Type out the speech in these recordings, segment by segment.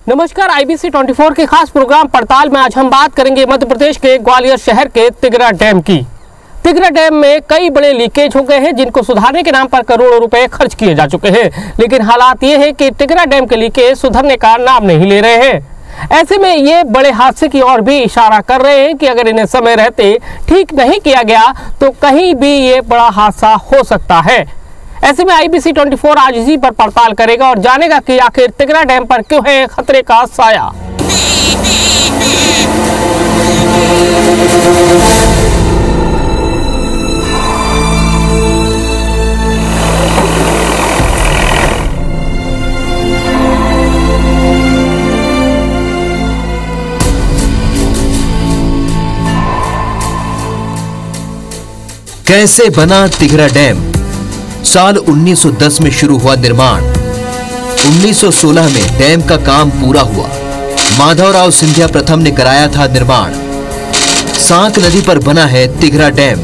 नमस्कार, IBC 24 के खास प्रोग्राम पड़ताल में आज हम बात करेंगे मध्य प्रदेश के ग्वालियर शहर के तिघरा डैम की। तिघरा डैम में कई बड़े लीकेज हो गए हैं जिनको सुधारने के नाम पर करोड़ों रुपए खर्च किए जा चुके हैं, लेकिन हालात ये है कि तिघरा डैम के लीकेज सुधरने का नाम नहीं ले रहे हैं। ऐसे में ये बड़े हादसे की ओर भी इशारा कर रहे हैं कि अगर इन्हें समय रहते ठीक नहीं किया गया तो कहीं भी ये बड़ा हादसा हो सकता है। ऐसे में IBC 24 आज इसी पर पड़ताल करेगा और जानेगा कि आखिर तिघरा डैम पर क्यों है खतरे का साया। कैसे बना तिघरा डैम? साल 1910 में शुरू हुआ निर्माण। 1916 में डैम का काम पूरा हुआ। माधवराव सिंधिया प्रथम ने कराया था निर्माण। सांक नदी पर बना है तिघरा डैम,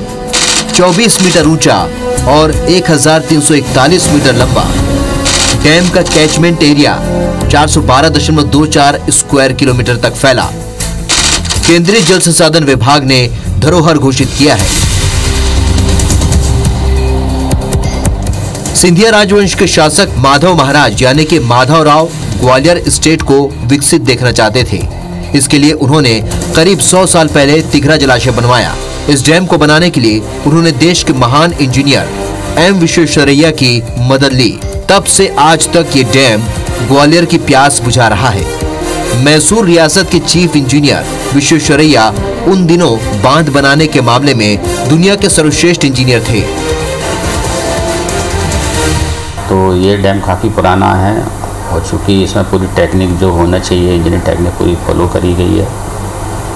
24 मीटर ऊंचा और 1341 मीटर लंबा। डैम का कैचमेंट एरिया 412.24 स्क्वायर किलोमीटर तक फैला। केंद्रीय जल संसाधन विभाग ने धरोहर घोषित किया है। सिंधिया राजवंश के शासक माधव महाराज यानी कि माधवराव ग्वालियर स्टेट को विकसित देखना चाहते थे। इसके लिए उन्होंने करीब 100 साल पहले तिघरा जलाशय बनवाया। इस डैम को बनाने के लिए उन्होंने देश के महान इंजीनियर एम विश्वेश्वरैया की मदद ली। तब से आज तक ये डैम ग्वालियर की प्यास बुझा रहा है। मैसूर रियासत के चीफ इंजीनियर विश्वेश्वरैया उन दिनों बांध बनाने के मामले में दुनिया के सर्वश्रेष्ठ इंजीनियर थे। तो ये डैम काफ़ी पुराना है और चूँकि इसमें पूरी टेक्निक जो होना चाहिए इंजीनियरिंग टेक्निक पूरी फॉलो करी गई है।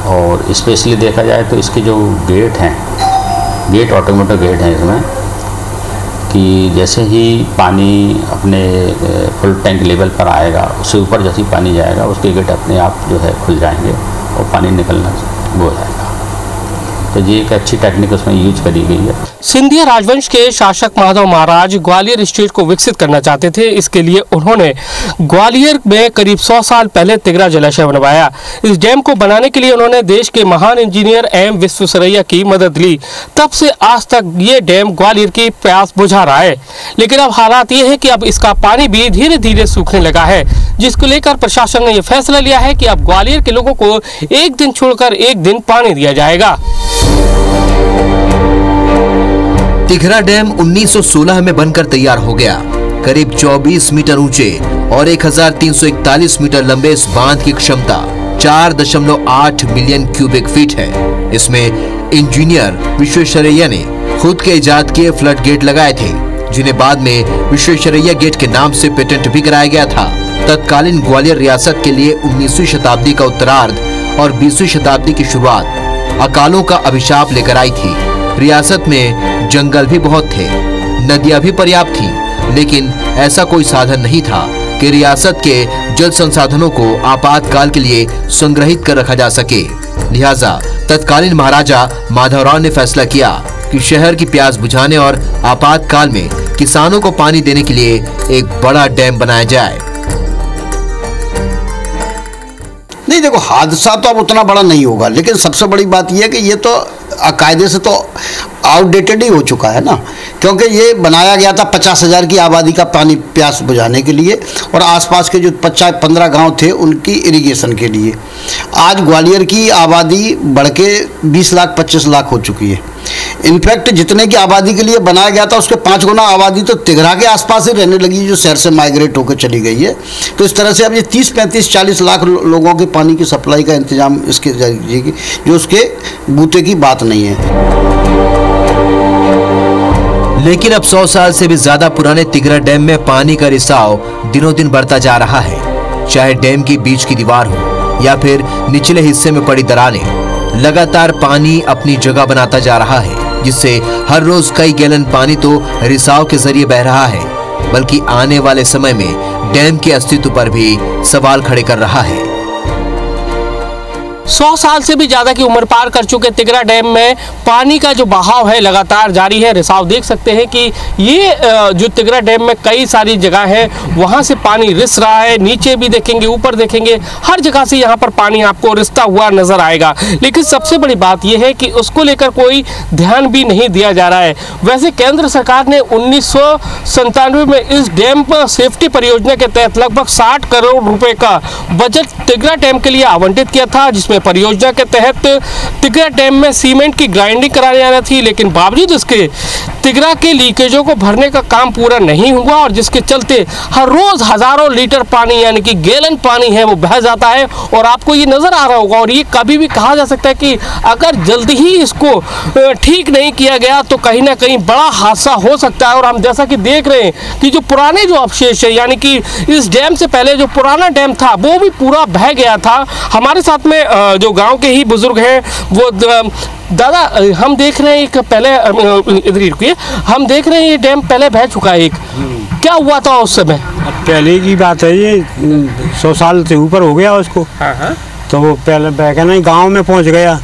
और स्पेशली देखा जाए तो इसके जो गेट हैं, गेट ऑटोमेटिक गेट हैं इसमें, कि जैसे ही पानी अपने फुल टैंक लेवल पर आएगा उससे ऊपर जैसे ही पानी जाएगा उसके गेट अपने आप जो है खुल जाएंगे और पानी निकलना वो हो जाएगा। तो ये एक अच्छी टेक्निक उसमें यूज करी गई है। सिंधिया राजवंश के शासक माधव महाराज ग्वालियर स्टेट को विकसित करना चाहते थे। इसके लिए उन्होंने ग्वालियर में करीब 100 साल पहले तिघरा जलाशय बनवाया। इस डैम को बनाने के लिए उन्होंने देश के महान इंजीनियर एम विश्वेश्वरैया की मदद ली। तब से आज तक ये डैम ग्वालियर की प्यास बुझा रहा है, लेकिन अब हालात ये है कि अब इसका पानी भी धीरे धीरे सूखने लगा है, जिसको लेकर प्रशासन ने यह फैसला लिया है कि अब ग्वालियर के लोगों को एक दिन छोड़कर एक दिन पानी दिया जाएगा। तिघरा डैम 1916 में बनकर तैयार हो गया। करीब 24 मीटर ऊंचे और 1341 मीटर लंबे इस बांध की क्षमता 4.8 मिलियन क्यूबिक फीट है। इसमें इंजीनियर विश्वेश्वरैया ने खुद के इजाद किए फ्लड गेट लगाए थे, जिन्हें बाद में विश्वेश्वरैया गेट के नाम से पेटेंट भी कराया गया था। तत्कालीन ग्वालियर रियासत के लिए 19वीं शताब्दी का उत्तरार्ध और 20वीं शताब्दी की शुरुआत अकालों का अभिशाप लेकर आई थी। रियासत में जंगल भी बहुत थे, नदियां भी पर्याप्त थी, लेकिन ऐसा कोई साधन नहीं था कि रियासत के जल संसाधनों को आपातकाल के लिए संग्रहित कर रखा जा सके। लिहाजा तत्कालीन महाराजा माधवराव ने फैसला किया कि शहर की प्यास बुझाने और आपातकाल में किसानों को पानी देने के लिए एक बड़ा डैम बनाया जाए। नहीं, देखो, हादसा तो अब उतना बड़ा नहीं होगा, लेकिन सबसे बड़ी बात यह है कि ये तो कायदे से तो आउटडेटेड ही हो चुका है ना, क्योंकि ये बनाया गया था 50,000 की आबादी का पानी प्यास बुझाने के लिए और आसपास के जो 15 गांव थे उनकी इरिगेशन के लिए। आज ग्वालियर की आबादी बढ़ के 20 लाख 25 लाख हो चुकी है। इनफैक्ट जितने की आबादी के लिए बनाया गया था उसके 5 गुना आबादी तो तिघरा के आसपास ही रहने लगी, जो शहर से माइग्रेट होकर चली गई है। तो इस तरह से अब ये 30, 35, 40 लाख लोगों के पानी की सप्लाई का इंतजाम इसके जरिए, जो उसके बूते की बात नहीं है। लेकिन अब 100 साल से भी ज्यादा पुराने तिघरा डैम में पानी का रिसाव दिनों दिन बढ़ता जा रहा है। चाहे डैम की बीच की दीवार हो या फिर निचले हिस्से में पड़ी दरारें, लगातार पानी अपनी जगह बनाता जा रहा है, जिससे हर रोज कई गैलन पानी तो रिसाव के जरिए बह रहा है, बल्कि आने वाले समय में डैम के अस्तित्व पर भी सवाल खड़े कर रहा है। 100 साल से भी ज़्यादा की उम्र पार कर चुके तिगरा डैम में पानी का जो बहाव है लगातार जारी है। रिसाव देख सकते हैं कि ये जो तिगरा डैम में कई सारी जगह है वहाँ से पानी रिस रहा है। नीचे भी देखेंगे, ऊपर देखेंगे, हर जगह से यहाँ पर पानी आपको रिसता हुआ नजर आएगा। लेकिन सबसे बड़ी बात यह है कि उसको लेकर कोई ध्यान भी नहीं दिया जा रहा है। वैसे केंद्र सरकार ने 1997 में इस डैम पर सेफ्टी परियोजना के तहत लगभग 60 करोड़ रुपए का बजट तिगरा डैम के लिए आवंटित किया था, जिसमें परियोजना के तहत तिगरा डैम में सीमेंट की ग्राइंडिंग कराई जाना थी। लेकिन बावजूद इसके तिगरा के लीकेजों को भरने का काम पूरा नहीं हुआ और जिसके चलते हर रोज हजारों लीटर पानी यानी कि गैलन पानी है वो बह जाता है और आपको ये नजर आ रहा होगा। और ये कभी भी कहा जा सकता है कि अगर जल्दी ही इसको ठीक नहीं किया गया तो कहीं ना कहीं बड़ा हादसा हो सकता है। और हम जैसा कि देख रहे हैं कि जो पुराने जो अवशेष है यानी कि इस डैम से पहले जो पुराना डैम था वो भी पूरा बह गया था। हमारे साथ में जो गांव के ही बुजुर्ग हैं वो दादा, हम देख रहे हैं एक पहले इधर ही रुकिए, हम देख रहे हैं ये डैम पहले बह चुका है एक, क्या हुआ था उस समय? पहले की बात है, ये 100 साल से ऊपर हो गया उसको। तो वो पहले बह के नहीं गाँव में पहुँच गया।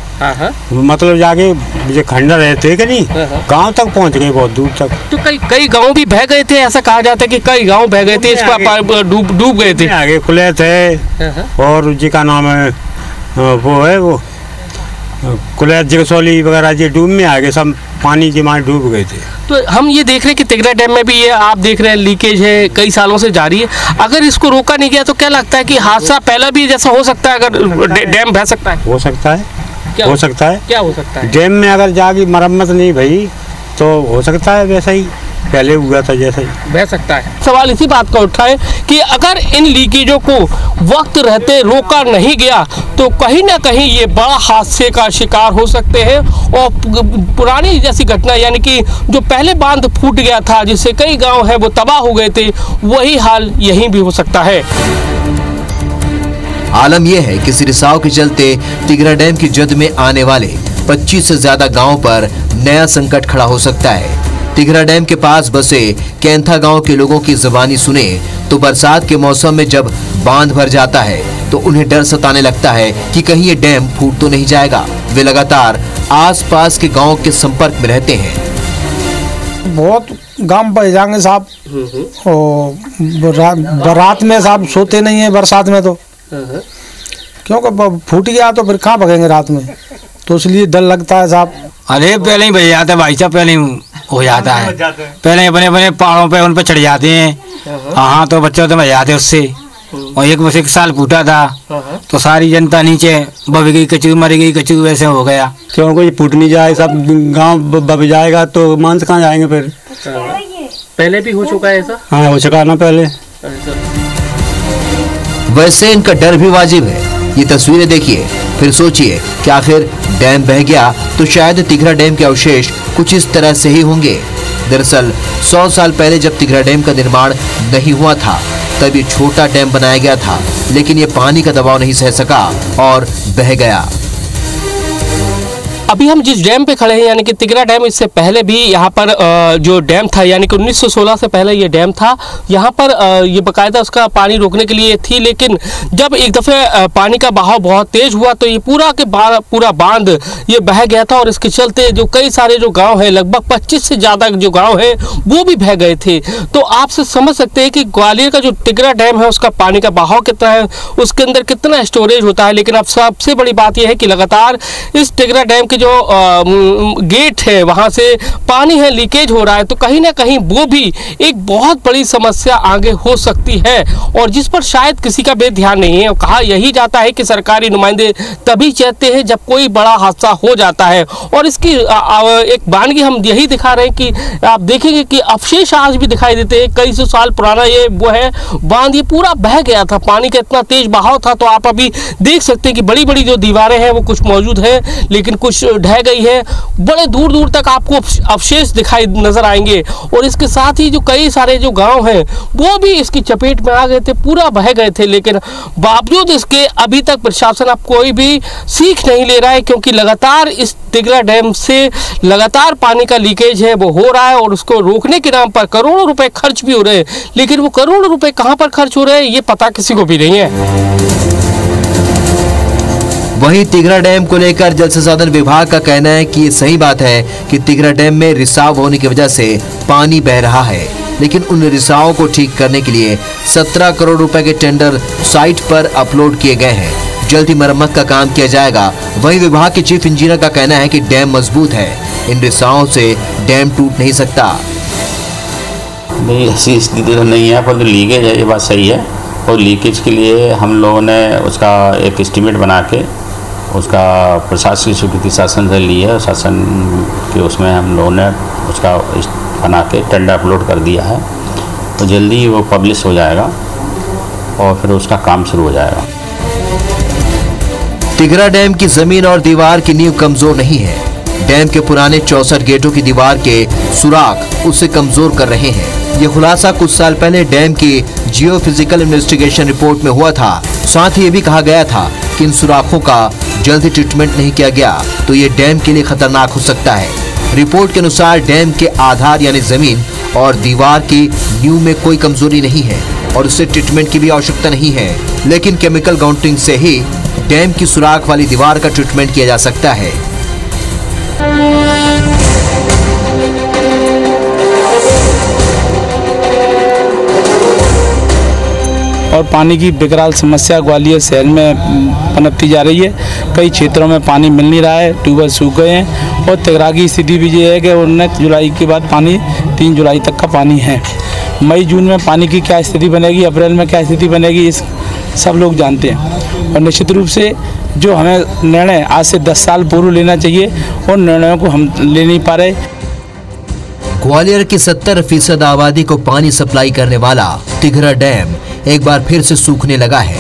मतलब जाके जो खंडर रहते कि नहीं गांव तक पहुंच गए, बहुत दूर तक। तो कई गांव भी बह गए थे, ऐसा कहा जाता है कि कई गांव बह गए थे, इसका डूब गए थे। आगे खुले थे और जी का नाम है वो है वो कुलैत जगसौली वगैरह जी डूब में आ गए, सब पानी के मारे डूब गए थे। तो हम ये देख रहे हैं कि तिगरा डैम में भी ये आप देख रहे हैं लीकेज है, कई सालों से जारी है। अगर इसको रोका नहीं गया तो क्या लगता है कि हादसा पहला भी जैसा हो सकता है? अगर डैम बह सकता है, हो सकता है, हो सकता है। क्या हो सकता है? डैम में अगर जाके मरम्मत नहीं भई तो हो सकता है वैसा ही पहले हुआ था जैसा ही बह सकता है। सवाल इसी बात का उठा है कि अगर इन लीकेजों को वक्त रहते रोका नहीं गया तो कहीं ना कहीं ये बड़ा हादसे का शिकार हो सकते हैं और पुरानी जैसी घटना यानी कि जो पहले बांध फूट गया था जिससे कई गांव हैं वो तबाह हो गए थे, वही हाल यहीं भी हो सकता है। आलम यह है कि इस रिसाव के चलते तिगरा डैम की जद में आने वाले 25 से ज्यादा गांवों पर नया संकट खड़ा हो सकता है। तिगरा डैम के पास बसे कैंथा गांव के लोगों की जुबानी सुने तो बरसात के मौसम में जब बांध भर जाता है तो उन्हें डर सताने लगता है कि कहीं ये डैम फूट तो नहीं जाएगा। वे लगातार आसपास के गांव के संपर्क में रहते हैं। बहुत गांव बह जाएंगे साहब, और रात में साहब सोते नहीं है बरसात में तो, क्योंकि फूट गया तो फिर कहाँ भगेंगे रात में, तो इसलिए डर लगता है साहब। अरे पहले ही बह जाता है भाई साहब, पहले ही हो जाता है, पहले अपने अपने पहाड़ों पे उन पर चढ़ जाते हैं। हाँ तो बच्चों तो बह जाते उससे। और एक साल फूटा था तो सारी जनता नीचे बब गई, कचू मर गई, कचू वैसे हो गया। क्यों कोई फूट नहीं जाए, सब गांव बब जाएगा तो मांस कहाँ जाएंगे फिर। पहले भी हो चुका है ऐसा? हाँ हो चुका ना पहले। वैसे इनका डर भी वाजिब है। ये तस्वीरें देखिए, फिर सोचिए कि आखिर डैम बह गया तो शायद तिगरा डैम के अवशेष कुछ इस तरह से ही होंगे। दरअसल 100 साल पहले जब तिगरा डैम का निर्माण नहीं हुआ था तब ये छोटा डैम बनाया गया था, लेकिन ये पानी का दबाव नहीं सह सका और बह गया। अभी हम जिस डैम पे खड़े हैं यानी कि तिगरा डैम, इससे पहले भी यहाँ पर जो डैम था यानी कि 1916 से पहले ये डैम था। यहाँ पर ये बाकायदा उसका पानी रोकने के लिए थी, लेकिन जब एक दफ़े पानी का बहाव बहुत तेज हुआ तो ये पूरा बांध ये बह गया था और इसके चलते जो कई सारे जो गांव हैं, लगभग 25 से ज़्यादा जो गांव हैं वो भी बह गए थे। तो आपसे समझ सकते हैं कि ग्वालियर का जो तिगरा डैम है उसका पानी का बहाव कितना है, उसके अंदर कितना स्टोरेज होता है। लेकिन अब सबसे बड़ी बात यह है कि लगातार इस तिगरा डैम के जो गेट है वहां से पानी है लीकेज हो रहा है, तो कहीं ना कहीं वो भी एक बहुत बड़ी समस्या आगे हो सकती है और जिस पर शायद किसी का भी ध्यान नहीं है। कहा यही जाता है कि सरकारी नुमाइंदे तभी चहते हैं जब कोई बड़ा हादसा हो जाता है और इसकी एक बानगी हम यही दिखा रहे हैं कि आप देखेंगे कि अवशेष आज भी दिखाई देते हैं। कई सौ साल पुराना ये वो है बांध, ये पूरा बह गया था, पानी का इतना तेज बहाव था। तो आप अभी देख सकते हैं कि बड़ी बड़ी जो दीवारें हैं वो कुछ मौजूद है लेकिन कुछ ढह गई है, बड़े दूर दूर तक आपको अवशेष दिखाई नजर आएंगे। और इसके साथ ही जो कई सारे जो गांव हैं वो भी इसकी चपेट में आ गए थे, पूरा बह गए थे। लेकिन बावजूद इसके अभी तक प्रशासन अब कोई भी सीख नहीं ले रहा है, क्योंकि लगातार इस तिगरा डैम से लगातार पानी का लीकेज है वो हो रहा है और उसको रोकने के नाम पर करोड़ों रुपए खर्च भी हो रहे हैं, लेकिन वो करोड़ों रुपए कहां पर खर्च हो रहे हैं ये पता किसी को भी नहीं है। वहीं तिघरा डैम को लेकर जल संसाधन विभाग का कहना है कि ये सही बात है कि तिघरा डैम में रिसाव होने की वजह से पानी बह रहा है, लेकिन उन रिसावों को ठीक करने के लिए 17 करोड़ रुपए के टेंडर साइट पर अपलोड किए गए हैं। जल्द ही मरम्मत का काम किया जाएगा। वहीं विभाग के चीफ इंजीनियर का कहना है कि डैम मजबूत है, इन रिसावों से डैम टूट नहीं सकता। नहीं, ऐसी स्थिति तो नहीं है, पर लीकेज है, ये बात सही है। और लीकेज के लिए हम लोगों ने उसका एक एस्टीमेट बना के उसका प्रशासकीय स्वीकृति शासन से ली है। शासन के उसमें हम लोगों ने उसका बना के टेंडर अपलोड कर दिया है, तो जल्दी वो पब्लिश हो जाएगा और फिर उसका काम शुरू हो जाएगा। तिघरा डैम की जमीन और दीवार की नींव कमजोर नहीं है। डैम के पुराने 64 गेटों की दीवार के सुराख उसे कमजोर कर रहे हैं। ये खुलासा कुछ साल पहले डैम की जियोफिजिकल इन्वेस्टिगेशन रिपोर्ट में हुआ था। साथ ही ये भी कहा गया था कि इन सुराखों का जल्दी ट्रीटमेंट नहीं किया गया तो ये डैम के लिए खतरनाक हो सकता है। रिपोर्ट के अनुसार डैम के आधार यानी जमीन और दीवार की नींव में कोई कमजोरी नहीं है और उससे ट्रीटमेंट की भी आवश्यकता नहीं है, लेकिन केमिकल ग्राउंडिंग से ही डैम की सुराख वाली दीवार का ट्रीटमेंट किया जा सकता है। और पानी की विकराल समस्या ग्वालियर शहर में पनपती जा रही है। कई क्षेत्रों में पानी मिल नहीं रहा है, ट्यूबवेल सूख गए हैं और तिघरा की स्थिति भी ये है कि 19 जुलाई के बाद पानी 3 जुलाई तक का पानी है। मई जून में पानी की क्या स्थिति बनेगी, अप्रैल में क्या स्थिति बनेगी, इस सब लोग जानते हैं। और निश्चित रूप से जो हमें निर्णय आज से 10 साल पूर्व लेना चाहिए उन निर्णयों को हम ले नहीं पा रहे। ग्वालियर की 70% आबादी को पानी सप्लाई करने वाला तिघरा डैम एक बार फिर से सूखने लगा है।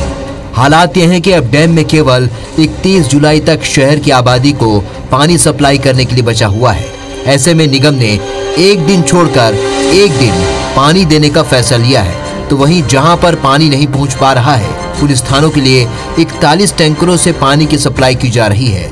हालात यह है कि अब डैम में केवल 31 जुलाई तक शहर की आबादी को पानी सप्लाई करने के लिए बचा हुआ है। ऐसे में निगम ने एक दिन छोड़कर एक दिन पानी देने का फैसला लिया है, तो वहीं जहां पर पानी नहीं पहुंच पा रहा है उन स्थानों के लिए 41 टैंकरों से पानी की सप्लाई की जा रही है।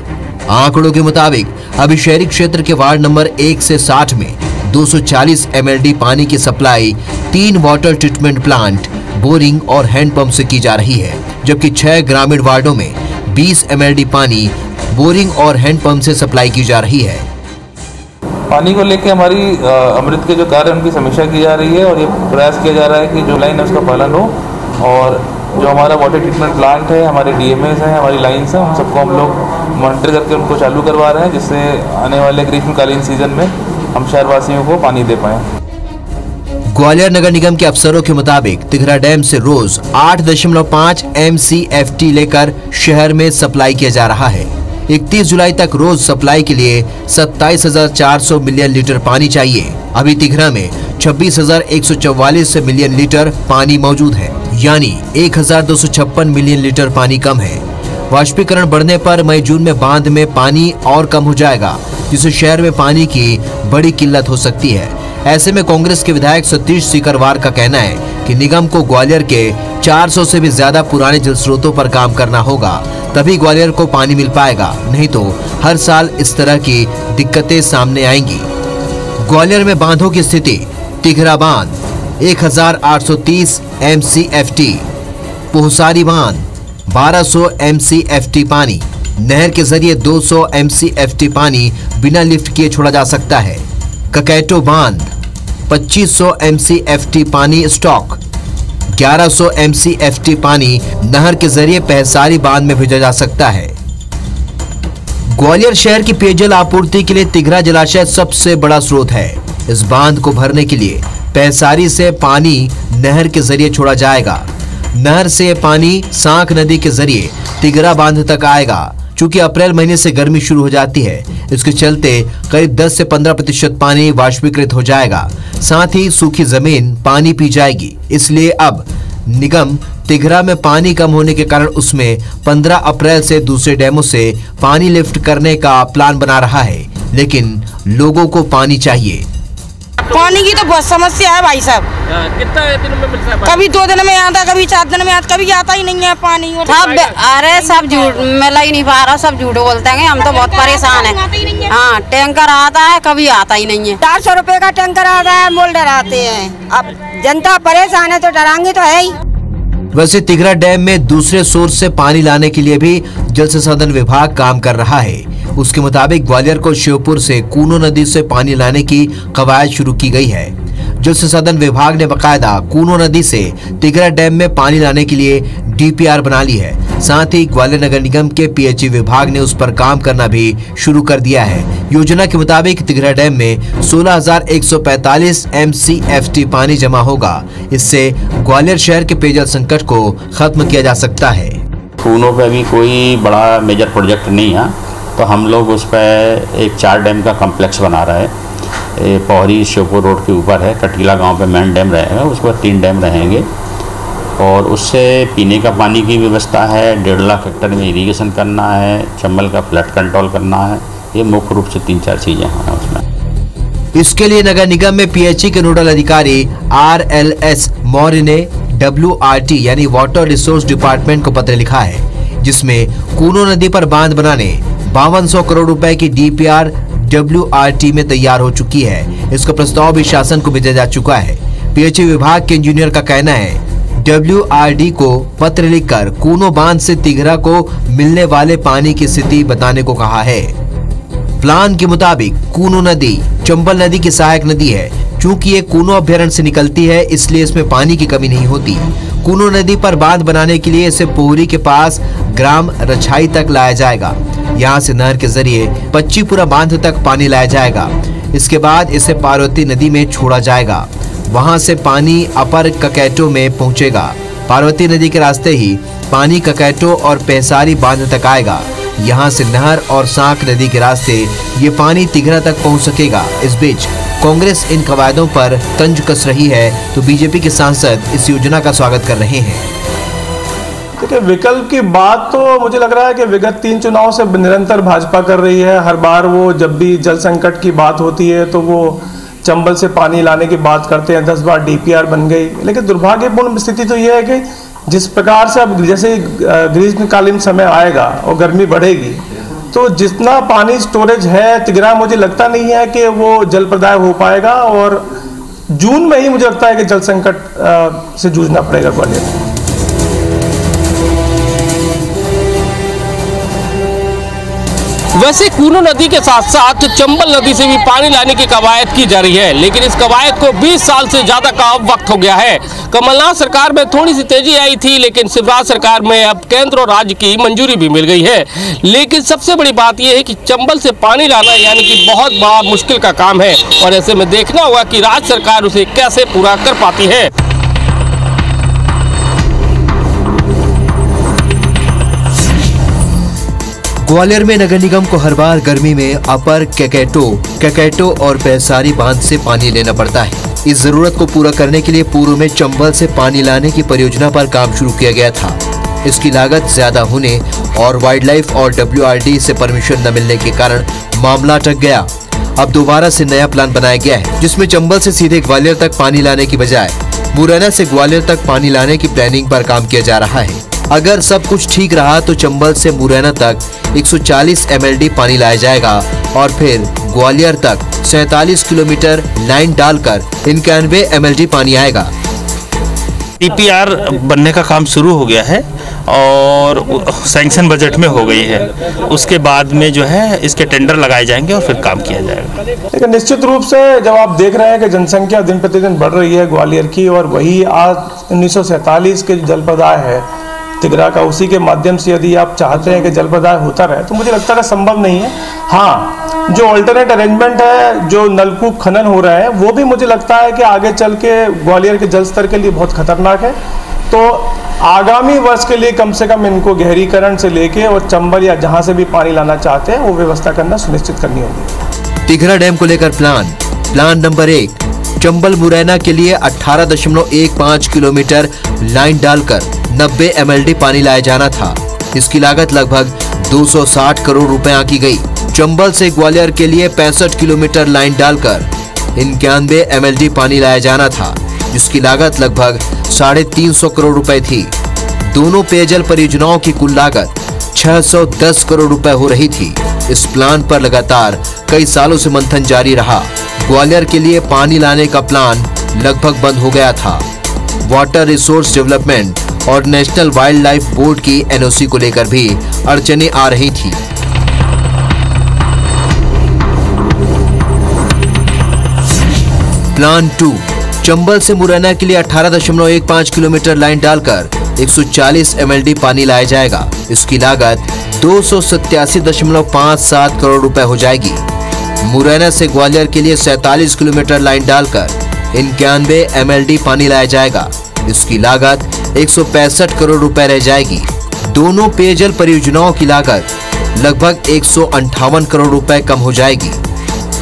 आंकड़ों के मुताबिक अभी शहरी क्षेत्र के वार्ड नंबर 1 से 60 में 240 MLD पानी की supply 3 water treatment plant, boring और हैंडपंप से की जा रही है, जबकि 6 ग्रामीण वार्डों में 20 MLD पानी बोरिंग और हैंडपंप से सप्लाई की जा रही है। पानी को लेकर हमारी अमृत के जो कार्य उनकी समीक्षा की जा रही है और ये प्रयास किया जा रहा है कि जो लाइन है उसका पालन हो और जो हमारा वाटर ट्रीटमेंट प्लांट है, हमारे DMAs हैं, हमारी लाइन्स हैं, उन सबको हम लोग मॉनिटर करके उनको चालू करवा रहे हैं, जिससे आने वाले ग्रीष्मकालीन सीजन में हम शहरवासियों को पानी दे पाएँ। ग्वालियर नगर निगम के अफसरों के मुताबिक तिघरा डैम से रोज 8.5 MCFT लेकर शहर में सप्लाई किया जा रहा है। 31 जुलाई तक रोज सप्लाई के लिए 27,400 मिलियन लीटर पानी चाहिए। अभी तिघरा में 26,144 मिलियन लीटर पानी मौजूद है, यानी 1,256 मिलियन लीटर पानी कम है। वाष्पीकरण बढ़ने पर मई जून में बांध में पानी और कम हो जाएगा, जिससे शहर में पानी की बड़ी किल्लत हो सकती है। ऐसे में कांग्रेस के विधायक सतीश सीकरवार का कहना है कि निगम को ग्वालियर के 400 से भी ज्यादा पुराने जल स्रोतों पर काम करना होगा, तभी ग्वालियर को पानी मिल पाएगा, नहीं तो हर साल इस तरह की दिक्कतें सामने आएंगी। ग्वालियर में बांधों की स्थिति: तिघरा बांध 1,830 MCFT, पोहसारी बांध 1200 MCFT पानी, नहर के जरिए 200 MCFT पानी बिना लिफ्ट किए छोड़ा जा सकता है। ककैटो बांध 2500 MCFT पानी स्टॉक, 1100 MCFT पानी नहर के जरिए पहसारी बांध में भेजा जा सकता है। ग्वालियर शहर की पेयजल आपूर्ति के लिए तिघरा जलाशय सबसे बड़ा स्रोत है। इस बांध को भरने के लिए पहसारी से पानी नहर के जरिए छोड़ा जाएगा। नहर से पानी सांक नदी के जरिए तिघरा बांध तक आएगा। चूंकि अप्रैल महीने से गर्मी शुरू हो जाती है, इसके चलते करीब 10 से 15% पानी वाष्पीकृत हो जाएगा। साथ ही सूखी जमीन पानी पी जाएगी। इसलिए अब निगम तिघरा में पानी कम होने के कारण उसमें 15 अप्रैल से दूसरे डैमों से पानी लिफ्ट करने का प्लान बना रहा है, लेकिन लोगों को पानी चाहिए। पानी की तो बहुत समस्या है भाई साहब। कितना दिन में मिलता है? कभी 2 दिन में आता, कभी 4 दिन में आता, कभी आता ही नहीं है पानी। अरे सब झूठ, मिला ही नहीं पा रहा, सब झूठ बोलते हैं। हम तो बहुत परेशान हैं। हाँ, टैंकर आता है, कभी आता ही नहीं है। 400 रुपए का टैंकर आता है, मोल डराते हैं। अब जनता परेशान है तो डराएंगे तो है ही। वैसे तिघरा डैम में दूसरे सोर्स से पानी लाने के लिए भी जल संसाधन विभाग काम कर रहा है। उसके मुताबिक ग्वालियर को श्योपुर से कूनो नदी से पानी लाने की कवायद शुरू की गई है। जल संसाधन विभाग ने बकायदा कूनो नदी से तिघरा डैम में पानी लाने के लिए डीपीआर बना ली है। साथ ही ग्वालियर नगर निगम के पीएचई विभाग ने उस पर काम करना भी शुरू कर दिया है। योजना के मुताबिक तिघरा डैम में 16,145 MCFT पानी जमा होगा। इससे ग्वालियर शहर के पेयजल संकट को खत्म किया जा सकता है। कूनो पे अभी कोई बड़ा मेजर प्रोजेक्ट नहीं है, तो हम लोग उस पर एक 4 डैम का कम्प्लेक्स बना रहे हैं। पौहरी श्योपुर रोड के ऊपर है, कटीला गांव पे मेन डैम रहेगा, उस पर 3 डैम रहेंगे और उससे पीने का पानी की व्यवस्था है। 1.5 लाख हेक्टेयर में इरिगेशन करना है, चंबल का फ्लड कंट्रोल करना है। ये मुख्य रूप से 3-4 चीजें हैं उसमें। इसके लिए नगर निगम में पीएचई के नोडल अधिकारी RLS मौर्य ने WRT यानी वाटर रिसोर्स डिपार्टमेंट को पत्र लिखा है, जिसमें कूनो नदी पर बांध बनाने 5200 करोड़ रुपए की डीपीआर WRT में तैयार हो चुकी है। इसका प्रस्ताव भी शासन को भेजा जा चुका है। पीएचई विभाग के इंजीनियर का कहना है WRD को पत्र लिखकर कूनो बांध से तिघरा को मिलने वाले पानी की स्थिति बताने को कहा है। प्लान के मुताबिक कूनो नदी चंबल नदी की सहायक नदी है। चूंकि ये कूनो अभ्यारण्य से निकलती है, इसलिए इसमें पानी की कमी नहीं होती। कूनो नदी पर बांध बनाने के लिए इसे पोहरी के पास ग्राम रछाई तक लाया जाएगा। यहाँ से नहर के जरिए पच्चीपुरा बांध तक पानी लाया जाएगा। इसके बाद इसे पार्वती नदी में छोड़ा जाएगा। वहाँ से पानी अपर ककैटो में पहुँचेगा। पार्वती नदी के रास्ते ही पानी ककैटो और पेहसारी बांध तक आएगा। यहाँ से नहर और सांक नदी के रास्ते ये पानी तिघरा तक पहुँच सकेगा। इस बीच कांग्रेस इन कवायदों पर तंज कस रही है, तो बीजेपी के सांसद इस योजना का स्वागत कर रहे हैं। देखिए, विकल्प की बात तो मुझे लग रहा है कि विगत 3 चुनाव से निरंतर भाजपा कर रही है। हर बार वो जब भी जल संकट की बात होती है तो वो चंबल से पानी लाने की बात करते हैं। 10 बार डीपीआर बन गई। लेकिन दुर्भाग्यपूर्ण स्थिति तो ये है कि जिस प्रकार से अब जैसे ग्रीष्मकालीन समय आएगा और गर्मी बढ़ेगी, तो जितना पानी स्टोरेज है तिघरा, मुझे लगता नहीं है कि वो जल प्रदाय हो पाएगा और जून में ही मुझे लगता है कि जल संकट से जूझना पड़ेगा ग्वालियर में। वैसे कूनो नदी के साथ साथ चंबल नदी से भी पानी लाने की कवायद की जा रही है, लेकिन इस कवायद को 20 साल से ज्यादा का वक्त हो गया है। कमलनाथ सरकार में थोड़ी सी तेजी आई थी, लेकिन शिवराज सरकार में अब केंद्र और राज्य की मंजूरी भी मिल गई है। लेकिन सबसे बड़ी बात यह है कि चंबल से पानी लाना यानी कि बहुत बड़ा मुश्किल का काम है और ऐसे में देखना होगा कि राज्य सरकार उसे कैसे पूरा कर पाती है। ग्वालियर में नगर निगम को हर बार गर्मी में अपर ककैटो और पेहसारी बांध से पानी लेना पड़ता है। इस जरूरत को पूरा करने के लिए पूर्व में चंबल से पानी लाने की परियोजना पर काम शुरू किया गया था। इसकी लागत ज्यादा होने और वाइल्डलाइफ और WRD से परमिशन न मिलने के कारण मामला अटक गया। अब दोबारा से नया प्लान बनाया गया है, जिसमें चंबल से सीधे ग्वालियर तक पानी लाने की बजाय मुरैना से ग्वालियर तक पानी लाने की प्लानिंग पर काम किया जा रहा है। अगर सब कुछ ठीक रहा तो चंबल से मुरैना तक 140 MLD पानी लाया जाएगा और फिर ग्वालियर तक 47 किलोमीटर लाइन डालकर 91 MLD पानी आएगा। डीपीआर बनने का काम शुरू हो गया है और सैंक्शन बजट में हो गई है। उसके बाद में जो है इसके टेंडर लगाए जाएंगे और फिर काम किया जाएगा। लेकिन निश्चित रूप से जब आप देख रहे हैं कि जनसंख्या दिन प्रतिदिन बढ़ रही है ग्वालियर की, और वही आज 1947 के जल प्रदाय है तिघरा का, उसी के माध्यम से यदि आप चाहते हैं कि जल प्रदाय होता रहे, तो मुझे लगता है संभव नहीं है। हाँ, जो ऑल्टरनेट अरेंजमेंट है, जो नलकूप खनन हो रहे हैं, वो भी मुझे लगता है कि आगे चल के ग्वालियर के जल स्तर के लिए बहुत खतरनाक है। तो आगामी वर्ष के लिए कम से कम इनको गहरीकरण से लेके और चंबल या जहां से भी पानी लाना चाहते हैं वो व्यवस्था करना सुनिश्चित करनी होगी। तिघरा डैम को लेकर प्लान नंबर 1, चंबल मुरैना के लिए 18.15 किलोमीटर लाइन डालकर 90 MLD पानी लाया जाना था। इसकी लागत लगभग 260 करोड़ रुपए आंकी गई। चंबल से ग्वालियर के लिए 65 किलोमीटर लाइन डालकर 91 MLD पानी लाया जाना था, जिसकी लागत लगभग 350 करोड़ रुपए थी। दोनों पेयजल परियोजनाओं की कुल लागत 610 करोड़ रुपए हो रही थी। इस प्लान पर लगातार कई सालों से मंथन जारी रहा। ग्वालियर के लिए पानी लाने का प्लान लगभग बंद हो गया था। वाटर रिसोर्स डेवलपमेंट और नेशनल वाइल्ड लाइफ बोर्ड की एनओसी को लेकर भी अड़चनें आ रही थी। प्लान 2 चंबल से मुरैना के लिए 18.15 किलोमीटर लाइन डालकर 140 MLD पानी लाया जाएगा। इसकी लागत 287.57 करोड़ रुपए हो जाएगी। मुरैना से ग्वालियर के लिए 47 किलोमीटर लाइन डालकर 91 MLD पानी लाया जाएगा। इसकी लागत 165 करोड़ रुपए रह जाएगी। दोनों पेयजल परियोजनाओं की लागत लगभग 158 करोड़ रुपए कम हो जाएगी।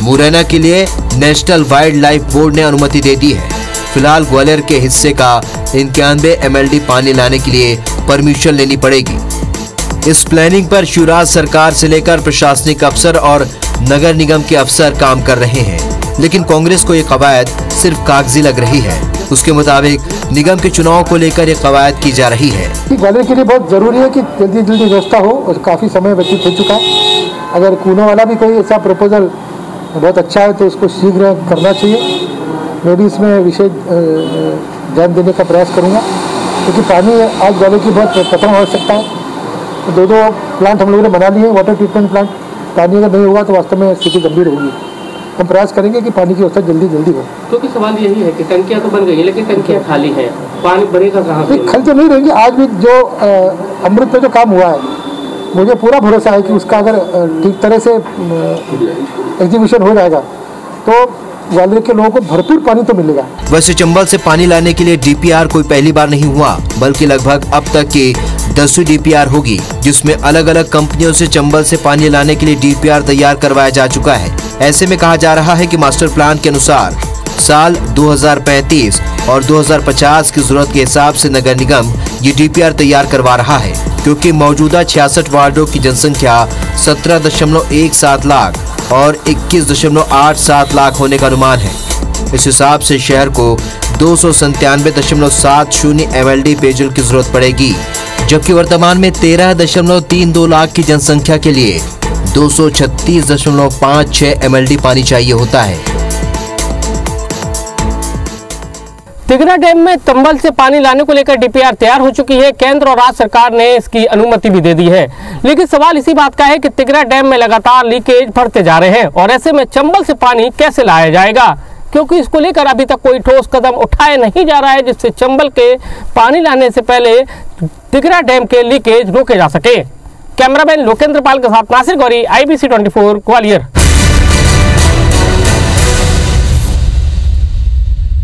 मुरैना के लिए नेशनल वाइल्ड लाइफ बोर्ड ने अनुमति दे दी है। फिलहाल ग्वालियर के हिस्से का 91 MLD पानी लाने के लिए परमिशन लेनी पड़ेगी। इस प्लानिंग पर शिवराज सरकार से लेकर प्रशासनिक अफसर और नगर निगम के अफसर काम कर रहे हैं, लेकिन कांग्रेस को ये कवायद सिर्फ कागजी लग रही है। उसके मुताबिक निगम के चुनाव को लेकर ये कवायद की जा रही है। ग्वालियर के लिए बहुत जरूरी है कि जल्दी जल्दी व्यवस्था हो और काफी समय व्यतीत हो चुका है। अगर कूनो वाला भी कोई ऐसा प्रपोजल बहुत अच्छा है तो उसको शीघ्र करना चाहिए। मैं भी इसमें विशेष ध्यान देने का प्रयास करूंगा, क्योंकि पानी आज ग्वालियर की बहुत प्रथम आवश्यकता है। दो प्लांट हम लोगों ने बना लिए, वाटर ट्रीटमेंट प्लांट। पानी अगर नहीं होगा तो वास्तव में स्थिति गंभीर होगी। हम प्रयास करेंगे कि पानी की व्यवस्था जल्दी जल्दी हो। क्योंकि सवाल यही है कि टंकियां तो बन गई है, लेकिन टंकियां खाली हैं, पानी भरेगा कहाँ से? खाली तो नहीं रहेंगी। आज भी जो अमृत पे जो काम हुआ है, मुझे पूरा भरोसा है कि उसका अगर ठीक तरह से एग्जीक्यूशन हो जाएगा तो ग्वालियर के लोगों को भरपूर पानी तो मिलेगा। वैसे चंबल से पानी लाने के लिए DPR कोई पहली बार नहीं हुआ, बल्कि लगभग अब तक की 10वीं DPR होगी, जिसमें अलग अलग कंपनियों से चंबल से पानी लाने के लिए DPR तैयार करवाया जा चुका है। ऐसे में कहा जा रहा है कि मास्टर प्लान के अनुसार साल 2035 और 2050 की जरूरत के हिसाब से नगर निगम ये DPR तैयार करवा रहा है, क्योंकि मौजूदा 66 वार्डों की जनसंख्या 17.17 लाख और 21.87 लाख होने का अनुमान है। इस हिसाब से शहर को 297.70 MLD पेयजल की जरूरत पड़ेगी, जबकि वर्तमान में 13.32 लाख की जनसंख्या के लिए 236.56 MLD पानी चाहिए होता है। तिगरा डैम में चंबल से पानी लाने को लेकर DPR तैयार हो चुकी है। केंद्र और राज्य सरकार ने इसकी अनुमति भी दे दी है, लेकिन सवाल इसी बात का है कि तिगरा डैम में लगातार लीकेज बढ़ते जा रहे हैं और ऐसे में चंबल से पानी कैसे लाया जाएगा, क्योंकि इसको लेकर अभी तक कोई ठोस कदम उठाया नहीं जा रहा है, जिससे चंबल के पानी लाने से पहले तिगरा डैम के लीकेज रोके जा सके। कैमरामैन लोकेंद्र पाल के साथ नासिर गौरी, IBC 24 ग्वालियर।